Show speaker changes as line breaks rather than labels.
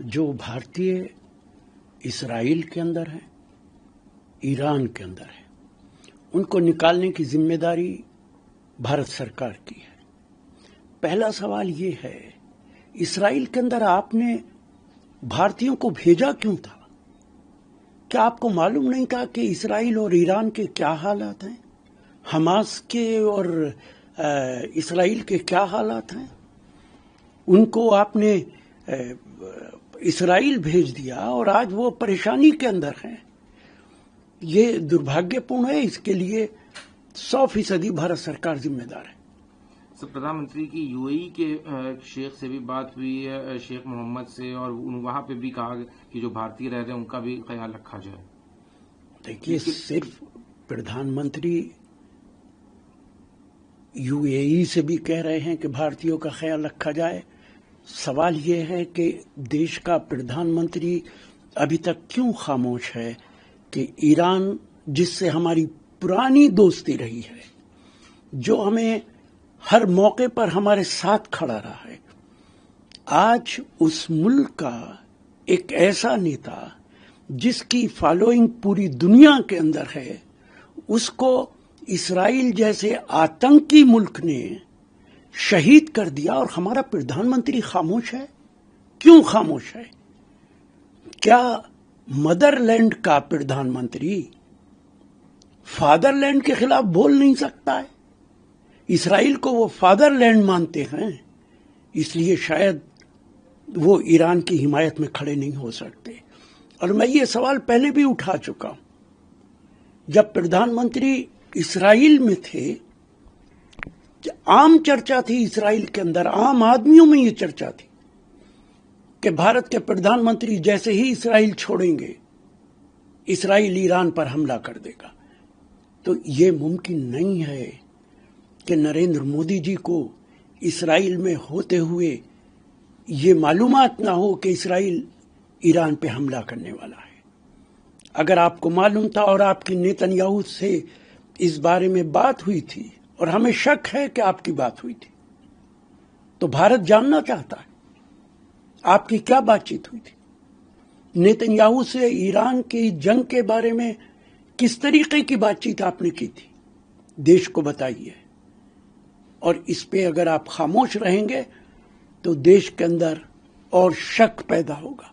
جو بھارتیہ اسرائیل کے اندر ہیں، ایران کے اندر ہیں، ان کو نکالنے کی ذمہ داری بھارت سرکار کی ہے۔ پہلا سوال یہ ہے، اسرائیل کے اندر آپ نے بھارتیوں کو بھیجا کیوں تھا؟ کیا آپ کو معلوم نہیں تھا کہ اسرائیل اور ایران کے کیا حالات ہیں، حماس کے اور اسرائیل کے کیا حالات ہیں؟ ان کو آپ نے اسرائیل بھیج دیا اور آج وہ پریشانی کے اندر ہیں۔ یہ دربھاگیہ پورن ہے، اس کے لیے 100% بھارت سرکار ذمہ دار ہے۔
پردھان منتری کی یو اے ای کے شیخ سے بھی بات ہوئی ہے، شیخ محمد سے، اور وہاں پہ بھی کہا کہ جو بھارتی رہ رہے ہیں ان کا بھی خیال رکھا جائے۔
دیکھیے، صرف پردھان منتری یو اے ای سے بھی کہہ رہے ہیں کہ بھارتیوں کا خیال رکھا جائے۔ سوال یہ ہے کہ دیش کا پردھان منتری ابھی تک کیوں خاموش ہے کہ ایران، جس سے ہماری پرانی دوستی رہی ہے، جو ہمیں ہر موقع پر ہمارے ساتھ کھڑا رہا ہے، آج اس ملک کا ایک ایسا نیتا جس کی فالوئنگ پوری دنیا کے اندر ہے، اس کو اسرائیل جیسے آتنکی ملک نے شہید کر دیا، اور ہمارا پردھان منتری خاموش ہے۔ کیوں خاموش ہے؟ کیا مدر لینڈ کا پردھان منتری فادر لینڈ کے خلاف بول نہیں سکتا ہے؟ اسرائیل کو وہ فادر لینڈ مانتے ہیں، اس لیے شاید وہ ایران کی حمایت میں کھڑے نہیں ہو سکتے۔ اور میں یہ سوال پہلے بھی اٹھا چکا ہوں، جب پردھان منتری اسرائیل میں تھے، عام چرچا تھی اسرائیل کے اندر، عام آدمیوں میں یہ چرچا تھی کہ بھارت کے پردھان منتری جیسے ہی اسرائیل چھوڑیں گے، اسرائیل ایران پر حملہ کر دے گا۔ تو یہ ممکن نہیں ہے کہ نریندر مودی جی کو اسرائیل میں ہوتے ہوئے یہ معلومات نہ ہو کہ اسرائیل ایران پہ حملہ کرنے والا ہے۔ اگر آپ کو معلوم تھا اور آپ کی نیتن یاہو سے اس بارے میں بات ہوئی تھی، اور ہمیں شک ہے کہ آپ کی بات ہوئی تھی، تو بھارت جاننا چاہتا ہے آپ کی کیا بات چیت ہوئی تھی۔ نیتن یاہو سے ایران کی جنگ کے بارے میں کس طریقے کی بات چیت آپ نے کی تھی، دیش کو بتائیے۔ اور اس پہ اگر آپ خاموش رہیں گے تو دیش کے اندر اور شک پیدا ہوگا۔